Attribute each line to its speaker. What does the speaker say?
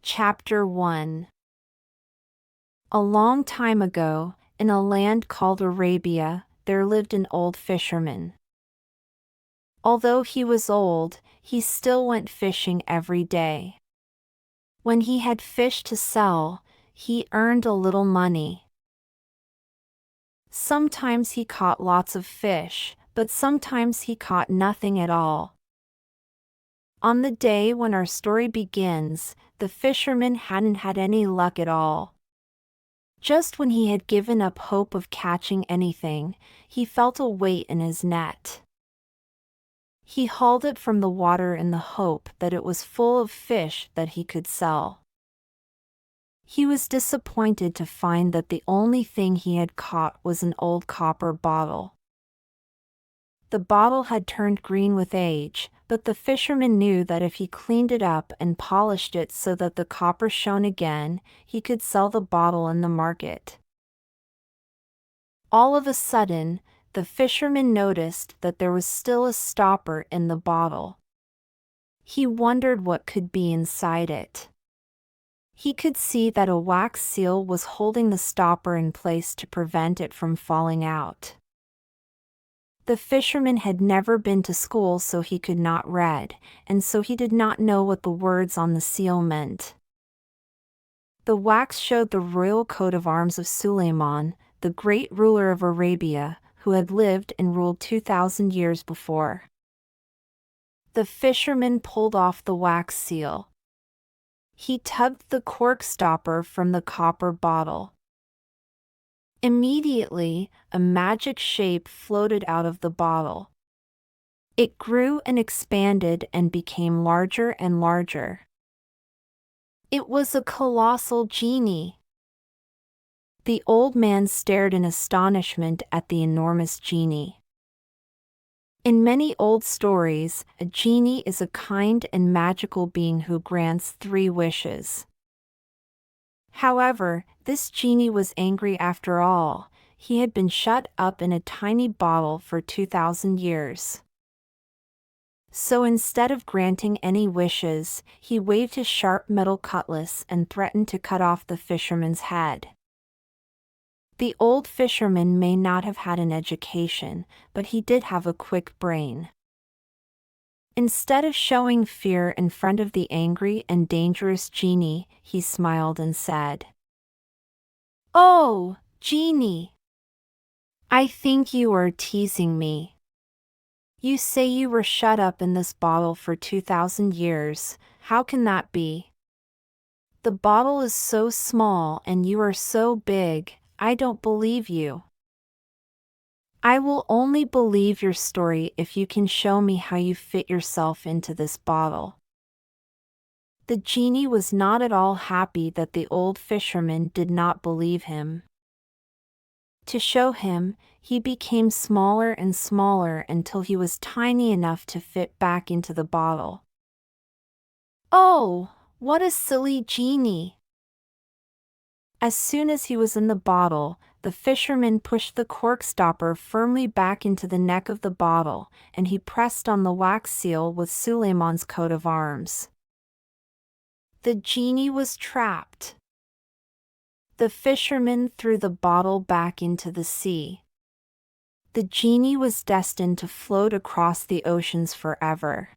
Speaker 1: Chapter 1. A long time ago, in a land called Arabia, there lived an old fisherman. Although he was old, he still went fishing every day. When he had fish to sell, he earned a little money. Sometimes he caught lots of fish, but sometimes he caught nothing at all. On the day when our story begins, the fisherman hadn't had any luck at all. Just when he had given up hope of catching anything, he felt a weight in his net. He hauled it from the water in the hope that it was full of fish that he could sell. He was disappointed to find that the only thing he had caught was an old copper bottle. The bottle had turned green with age, but the fisherman knew that if he cleaned it up and polished it so that the copper shone again, he could sell the bottle in the market. All of a sudden, the fisherman noticed that there was still a stopper in the bottle. He wondered what could be inside it. He could see that a wax seal was holding the stopper in place to prevent it from falling out. The fisherman had never been to school, so he could not read, and so he did not know what the words on the seal meant. The wax showed the royal coat of arms of Suleiman, the great ruler of Arabia, who had lived and ruled 2,000 years before. The fisherman pulled off the wax seal. He tugged the cork stopper from the copper bottle. Immediately, a magic shape floated out of the bottle. It grew and expanded and became larger and larger. It was a colossal genie. The old man stared in astonishment at the enormous genie. In many old stories, a genie is a kind and magical being who grants 3 wishes. However, this genie was angry after all. He had been shut up in a tiny bottle for 2,000 years. So instead of granting any wishes, he waved his sharp metal cutlass and threatened to cut off the fisherman's head. The old fisherman may not have had an education, but he did have a quick brain. Instead of showing fear in front of the angry and dangerous genie, he smiled and said, "Oh, genie! I think you are teasing me. You say you were shut up in this bottle for 2,000 years, how can that be? The bottle is so small and you are so big, I don't believe you. I will only believe your story if you can show me how you fit yourself into this bottle." The genie was not at all happy that the old fisherman did not believe him. To show him, he became smaller and smaller until he was tiny enough to fit back into the bottle. "Oh, what a silly genie!" As soon as he was in the bottle, the fisherman pushed the cork stopper firmly back into the neck of the bottle, and he pressed on the wax seal with Suleiman's coat of arms. The genie was trapped. The fisherman threw the bottle back into the sea. The genie was destined to float across the oceans forever.